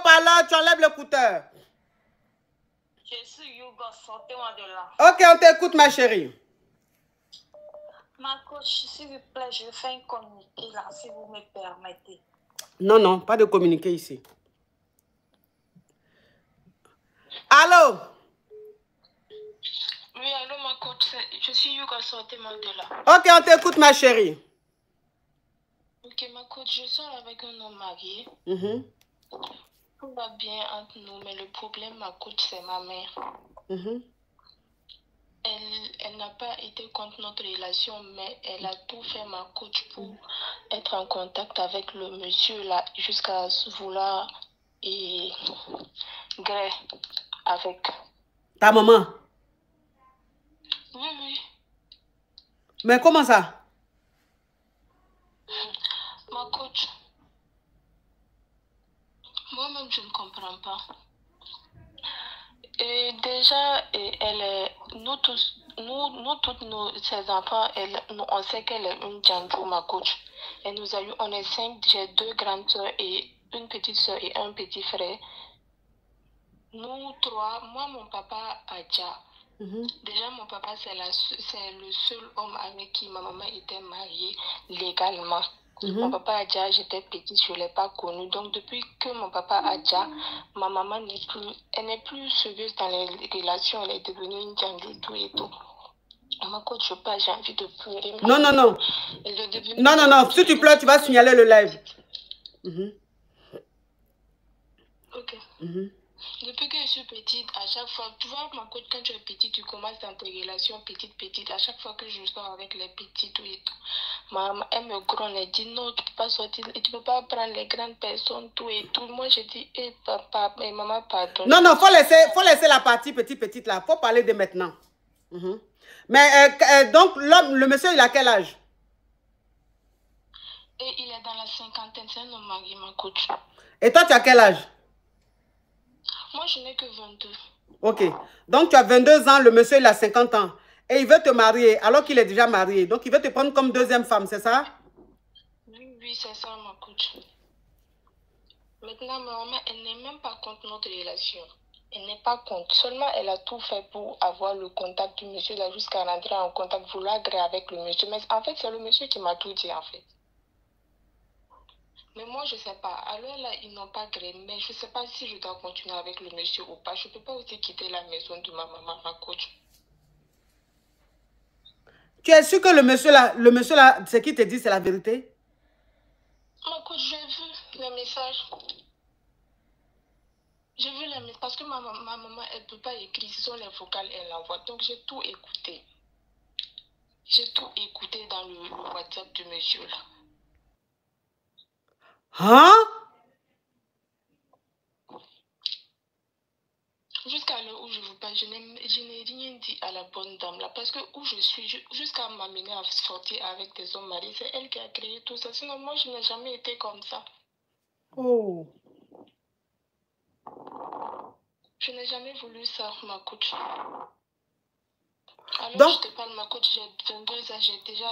haut-parleur, tu enlèves l'écouteur. Je suis Yoga, sortez-moi de là. Ok, on t'écoute, ma chérie. Ma coach, s'il vous plaît, je fais un communiqué là, si vous me permettez. Non, non, pas de communiquer ici. Allô? Oui, allô, ma coach, je suis Yoga, sortez-moi de là. Ok, on t'écoute, ma chérie. Ok, ma coach, je sors avec un homme marié. Tout va bien entre nous, mais le problème, ma coach, c'est ma mère. Elle n'a pas été contre notre relation, mais elle a tout fait, ma coach, pour être en contact avec le monsieur là, jusqu'à vouloir et gré avec. Ta maman? Oui, oui. Mais comment ça? Ma coach, moi-même, je ne comprends pas. Et déjà, nous tous, ses enfants, on sait qu'elle est une Django, ma coach. Et nous a eu, on est 5, j'ai 2 grandes soeurs et une petite soeur et un petit frère. Nous 3, moi, mon papa, Adja. Déjà, mon papa, c'est le seul homme avec qui ma maman était mariée légalement. Mon papa Adja, j'étais petite, je ne l'ai pas connu. Donc, depuis que mon papa Adja, ma maman n'est plus sérieuse dans les relations. Elle est devenue une Django, tout et tout. Ma coach, je pas, j'ai envie de pleurer. Non, non, non. Non, non, non. Si tu pleures, tu vas signaler le live. Ok. Depuis que je suis petite, à chaque fois, tu vois, ma coach, quand tu es petite, tu commences dans tes relations petites. À chaque fois que je sors avec les petites, tout et tout, maman, elle me gronde, elle dit non, tu ne peux pas sortir, tu ne peux pas prendre les grandes personnes, tout et tout. Moi, je dis, papa, maman, pardon. Non, non, faut laisser la partie petite là. Faut parler de maintenant. Mais donc, le monsieur, il a quel âge? Et il est dans la cinquantaine, c'est un homme marié, ma coach. Et toi, tu as quel âge? Moi, je n'ai que 22. Ok. Donc, tu as 22 ans, le monsieur, il a 50 ans. Et il veut te marier alors qu'il est déjà marié. Donc, il veut te prendre comme deuxième femme, c'est ça? Oui, oui, c'est ça, ma coach. Maintenant, ma maman, elle n'est même pas contre notre relation. Elle n'est pas contre. Seulement, elle a tout fait pour avoir le contact du monsieur là jusqu'à rentrer en contact, vouloir agréer avec le monsieur. Mais en fait, c'est le monsieur qui m'a tout dit, en fait. Mais moi, je ne sais pas. Alors là, ils n'ont pas gré. Mais je ne sais pas si je dois continuer avec le monsieur ou pas. Je ne peux pas aussi quitter la maison de ma maman, ma coach. Tu es sûr que le monsieur là, ce qu'il te dit, c'est la vérité? Ma coach, j'ai vu les messages. J'ai vu les messages parce que ma maman, elle ne peut pas écrire. Ce sont les vocales, elle envoie. Donc, j'ai tout écouté. J'ai tout écouté dans le WhatsApp du monsieur là. Hein? Jusqu'à l'heure où je vous parle, je n'ai rien dit à la bonne dame là. Parce que où je suis, jusqu'à m'amener à sortir avec des hommes mariés, c'est elle qui a créé tout ça. Sinon, moi, je n'ai jamais été comme ça. Oh. Je n'ai jamais voulu ça, ma coach. Alors, Donc, je te parle, ma coach, j'ai 22 ans, j'ai déjà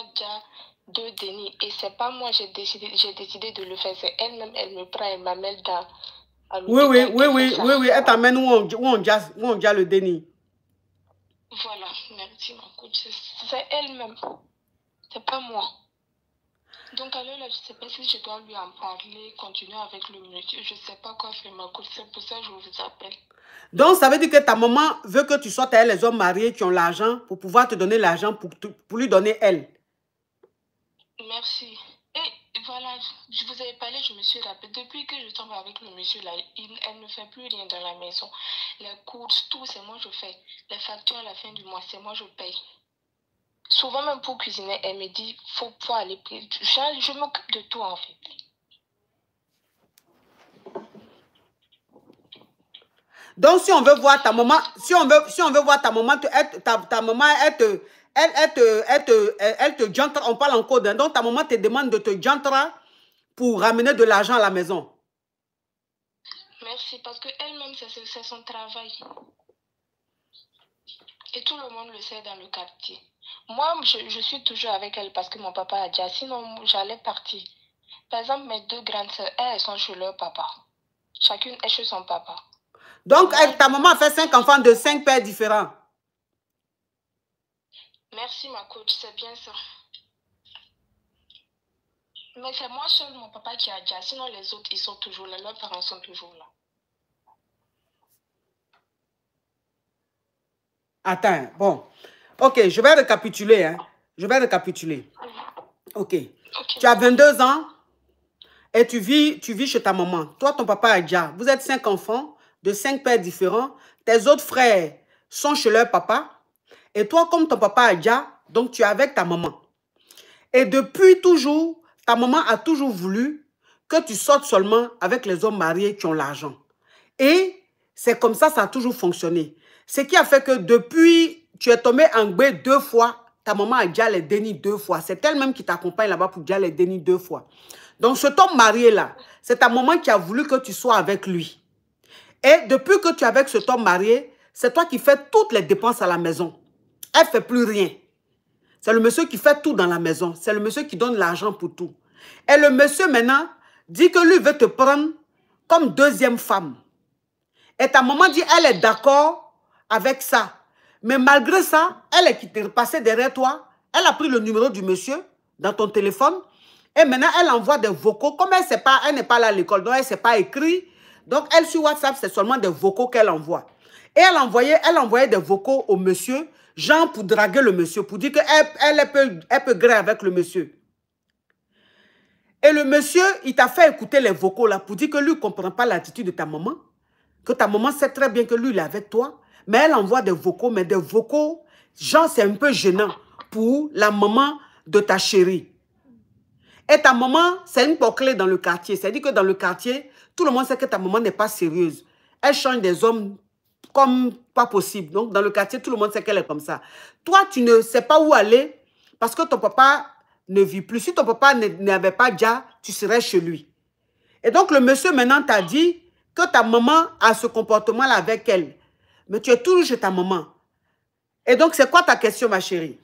2 dénis. Et c'est pas moi, j'ai décidé de le faire. C'est elle-même, elle me prend, elle m'amène dans... Oui, elle t'amène où on dit le déni. Voilà, merci, ma coach. C'est elle-même, c'est pas moi. Donc, alors là, je ne sais pas si je dois lui en parler, continuer avec le monsieur. Je ne sais pas quoi faire, ma coach. C'est pour ça que je vous appelle. Donc, ça veut dire que ta maman veut que tu sortes avec les hommes mariés qui ont l'argent pour pouvoir te donner l'argent pour lui donner elle. Merci. Et voilà, je vous avais parlé, je me suis rappelé. Depuis que je tombe avec le monsieur là, elle ne fait plus rien dans la maison. Les courses, tout, c'est moi je fais. Les factures à la fin du mois, c'est moi je paye. Souvent même pour cuisiner, elle me dit, faut aller payer. Je m'occupe de tout en fait. Donc, si on veut voir ta maman, si on veut voir ta maman, ta maman, elle te jantre, on parle en code. Hein. Donc, ta maman te demande de te jantre pour ramener de l'argent à la maison. Merci, parce qu'elle-même, c'est son travail. Et tout le monde le sait dans le quartier. Moi, je suis toujours avec elle parce que mon papa a déjà. Sinon, j'allais partir. Par exemple, mes 2 grandes sœurs, elles sont chez leur papa. Chacune est chez son papa. Donc, ta maman a fait 5 enfants de 5 pères différents. Merci, ma coach, c'est bien ça. Mais c'est moi seul, mon papa qui a déjà. Sinon, les autres, ils sont toujours là. Leurs parents sont toujours là. Attends, bon. Ok, je vais récapituler. Hein. Je vais récapituler. Ok. Tu as 22 ans et tu vis chez ta maman. Toi, ton papa a déjà. Vous êtes 5 enfants de 5 pères différents. Tes autres frères sont chez leur papa. Et toi, comme ton papa a déjà, donc tu es avec ta maman. Et depuis toujours, ta maman a toujours voulu que tu sortes seulement avec les hommes mariés qui ont l'argent. Et c'est comme ça a toujours fonctionné. Ce qui a fait que depuis, tu es tombé en gbé 2 fois, ta maman a déjà les dénis 2 fois. C'est elle-même qui t'accompagne là-bas pour déjà les dénis 2 fois. Donc, cet homme marié-là, c'est ta maman qui a voulu que tu sois avec lui. Et depuis que tu es avec cet homme marié, c'est toi qui fais toutes les dépenses à la maison. Elle ne fait plus rien. C'est le monsieur qui fait tout dans la maison. C'est le monsieur qui donne l'argent pour tout. Et le monsieur maintenant dit que lui veut te prendre comme deuxième femme. Et ta maman dit elle est d'accord avec ça. Mais malgré ça, elle est qui t'est passée derrière toi. Elle a pris le numéro du monsieur dans ton téléphone. Et maintenant, elle envoie des vocaux. Comme elle n'est pas là à l'école, donc elle ne sait pas écrire. Donc, elle, sur WhatsApp, c'est seulement des vocaux qu'elle envoie. Et elle envoyait des vocaux au monsieur, genre pour draguer le monsieur, pour dire qu'elle peut griller avec le monsieur. Et le monsieur, il t'a fait écouter les vocaux là pour dire que lui ne comprend pas l'attitude de ta maman. Que ta maman sait très bien que lui, il est avec toi. Mais elle envoie des vocaux, mais des vocaux, genre, c'est un peu gênant pour la maman de ta chérie. Et ta maman, c'est une clé dans le quartier. C'est-à-dire que dans le quartier, tout le monde sait que ta maman n'est pas sérieuse. Elle change des hommes comme pas possible. Donc, dans le quartier, tout le monde sait qu'elle est comme ça. Toi, tu ne sais pas où aller parce que ton papa ne vit plus. Si ton papa n'avait pas déjà, tu serais chez lui. Et donc, le monsieur maintenant t'a dit que ta maman a ce comportement-là avec elle. Mais tu es toujours chez ta maman. Et donc, c'est quoi ta question, ma chérie?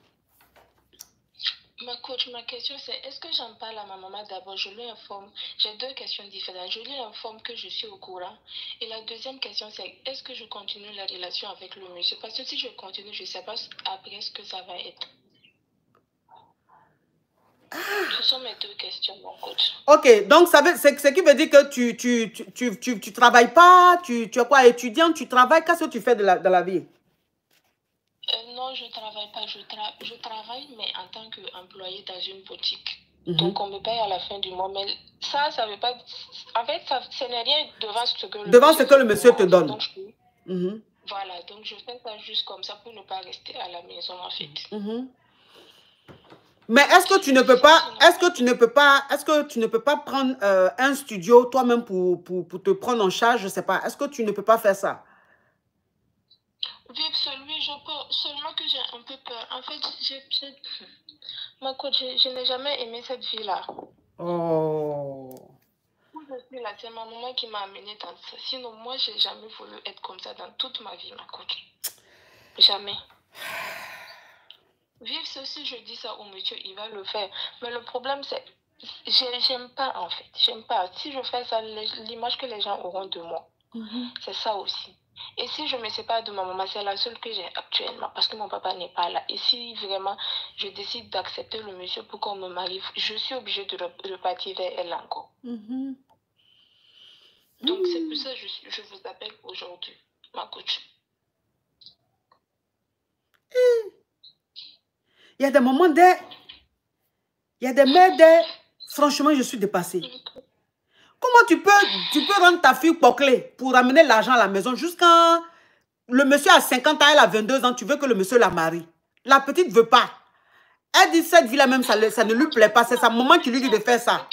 Ma coach, ma question c'est, est-ce que j'en parle à ma maman d'abord? Je lui informe. J'ai 2 questions différentes. Je lui informe que je suis au courant. Et la deuxième question c'est, est-ce que je continue la relation avec le monsieur? Parce que si je continue, je ne sais pas après ce que ça va être. Ce sont mes 2 questions, mon coach. Ok, donc c'est ce qui veut dire que tu travailles pas, tu es quoi, étudiante, tu travailles, qu'est-ce que tu fais dans la vie? Non, je ne travaille pas. Je travaille, mais en tant qu'employée dans une boutique. Donc, on me paye à la fin du mois. Mais ça ne veut pas... En fait, ce n'est rien devant ce que le monsieur te donne. Donc, voilà, donc je fais ça juste comme ça pour ne pas rester à la maison, en fait. Mais est-ce que tu ne peux pas prendre un studio toi-même pour te prendre en charge, je ne sais pas. Est-ce que tu ne peux pas faire ça? Oui, celui, je peux, seulement que j'ai un peu peur. En fait, ma coach, je n'ai jamais aimé cette vie-là. Oh. Je suis là, c'est ma maman qui m'a amenée dans ça. Sinon, moi, je n'ai jamais voulu être comme ça dans toute ma vie, ma coach. Jamais. Vivre ceci, je dis ça au monsieur, il va le faire. Mais le problème, c'est, j'aime pas, en fait. J'aime pas. Si je fais ça, l'image que les gens auront de moi, c'est ça aussi. Et si je me sépare de ma maman, c'est la seule que j'ai actuellement, parce que mon papa n'est pas là. Et si vraiment je décide d'accepter le monsieur pour qu'on me marie, je suis obligée de repartir vers elle encore. Donc c'est pour ça que je vous appelle aujourd'hui, ma coach. Il y a des moments il y a des mères franchement, je suis dépassée. Comment tu peux rendre ta fille bouclée pour ramener l'argent à la maison jusqu'à... Le monsieur a 50 ans, elle a 22 ans, tu veux que le monsieur la marie. La petite ne veut pas. Elle dit cette vie-là même, ça ne lui plaît pas. C'est sa maman qui lui dit de faire ça.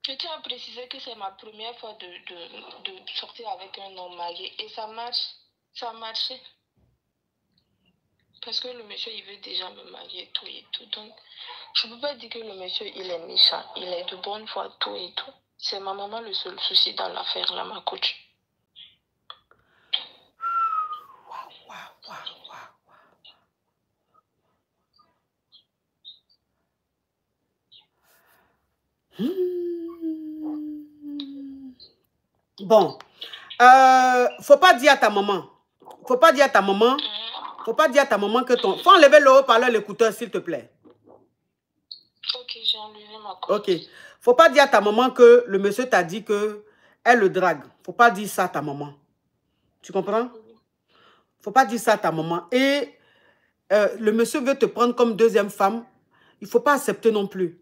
Je tiens à préciser que c'est ma première fois de sortir avec un homme marié. Et ça marche. Ça a marché. Parce que le monsieur, il veut déjà me marier, tout et tout. Donc, je ne peux pas dire que le monsieur, il est méchant. Il est de bonne foi, tout et tout. C'est ma maman le seul souci dans l'affaire, là, ma coach. Bon. Faut pas dire à ta maman. Faut pas dire à ta maman. Faut pas dire à ta maman que ton... Faut enlever le haut-parleur, l'écouteur, s'il te plaît. Ok, j'ai enlevé ma coach. Ok. Faut pas dire à ta maman que le monsieur t'a dit que elle le drague. Faut pas dire ça à ta maman. Tu comprends? Faut pas dire ça à ta maman. Et le monsieur veut te prendre comme deuxième femme. Il faut pas accepter non plus.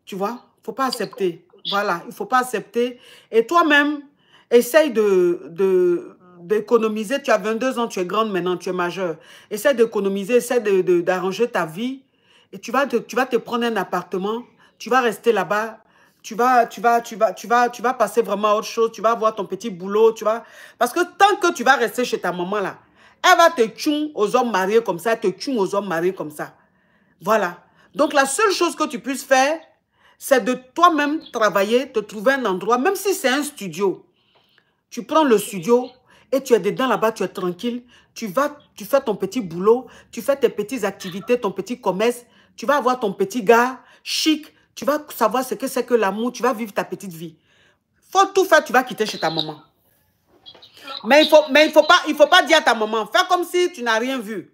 Tu vois? Faut pas accepter. Voilà, il faut pas accepter. Et toi-même, essaye d'économiser. Tu as 22 ans, tu es grande maintenant, tu es majeure. Essaye d'économiser, essaye d'arranger ta vie. Et tu vas te prendre un appartement. Tu vas rester là-bas. Tu vas passer vraiment à autre chose. Tu vas avoir ton petit boulot. Parce que tant que tu vas rester chez ta maman là, elle va te tchoum aux hommes mariés comme ça. Elle te tchoum aux hommes mariés comme ça. Voilà. Donc la seule chose que tu puisses faire, c'est de toi-même travailler, te trouver un endroit, même si c'est un studio. Tu prends le studio et tu es dedans là-bas, tu es tranquille. Tu fais ton petit boulot, tu fais tes petites activités, ton petit commerce. Tu vas avoir ton petit gars chic. Tu vas savoir ce que c'est que l'amour. Tu vas vivre ta petite vie. Faut tout faire, tu vas quitter chez ta maman. Mais il faut pas dire à ta maman. Fais comme si tu n'as rien vu.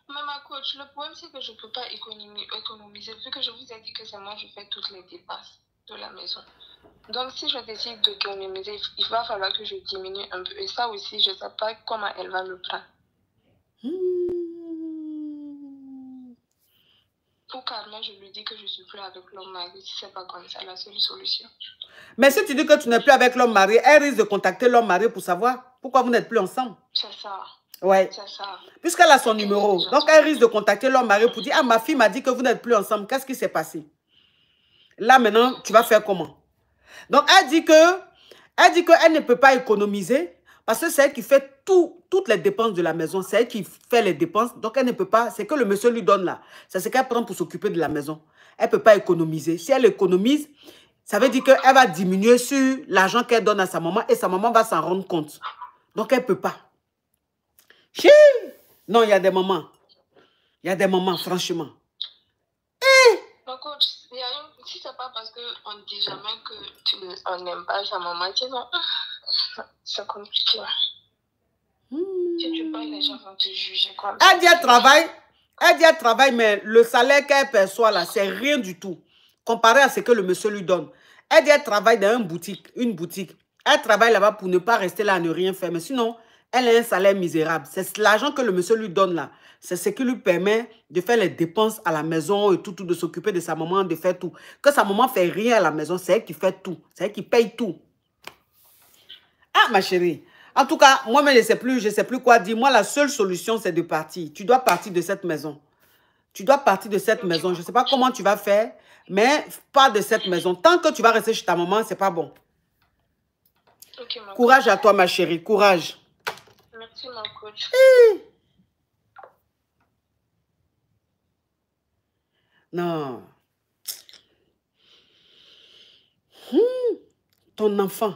Mais ma coach, le problème c'est que je ne peux pas économiser. Vu que je vous ai dit que c'est moi, je fais toutes les dépenses de la maison. Donc si je décide d'économiser, il va falloir que je diminue un peu. Et ça aussi, je ne sais pas comment elle va le prendre. Ou carrément, je lui dis que je ne suis plus avec l'homme marié. Si ce n'est pas comme ça, la seule solution. Mais si tu dis que tu n'es plus avec l'homme marié, elle risque de contacter l'homme marié pour savoir pourquoi vous n'êtes plus ensemble. C'est ça. Ouais. C'est ça. Puisqu'elle a son numéro. Donc, elle risque de contacter l'homme marié pour dire, ah, ma fille m'a dit que vous n'êtes plus ensemble. Qu'est-ce qui s'est passé? Là, maintenant, tu vas faire comment? Donc, elle dit qu'elle ne peut pas économiser parce que c'est elle qui fait toutes les dépenses de la maison. C'est elle qui fait les dépenses. Donc, elle ne peut pas. C'est que le monsieur lui donne là. C'est ce qu'elle prend pour s'occuper de la maison. Elle ne peut pas économiser. Si elle économise, ça veut dire qu'elle va diminuer sur l'argent qu'elle donne à sa maman et sa maman va s'en rendre compte. Donc, elle ne peut pas. Chi! Non, il y a des moments. Il y a des moments, franchement. Par contre, si c'est pas parce qu'on ne dit jamais qu'on n'aime pas sa maman, sinon, c'est compliqué. Si tu parles, les gens vont te juger comme ça. Elle dit elle travaille, mais le salaire qu'elle perçoit là, c'est rien du tout. Comparé à ce que le monsieur lui donne. Elle dit elle travaille dans une boutique. Elle travaille là-bas pour ne pas rester là à ne rien faire. Mais sinon, elle a un salaire misérable. C'est l'argent que le monsieur lui donne là. C'est ce qui lui permet de faire les dépenses à la maison et tout, de s'occuper de sa maman, de faire tout. Que sa maman ne fait rien à la maison, c'est elle qui fait tout. C'est elle qui paye tout. Ah, ma chérie. En tout cas, moi-même, je ne sais plus quoi dire. Moi, la seule solution, c'est de partir. Tu dois partir de cette maison. Tu dois partir de cette maison. Je ne sais pas comment tu vas faire, mais pars de cette maison. Tant que tu vas rester chez ta maman, ce n'est pas bon. Okay, courage à toi, ma chérie. Courage. Merci, ma coach. Non. Ton enfant.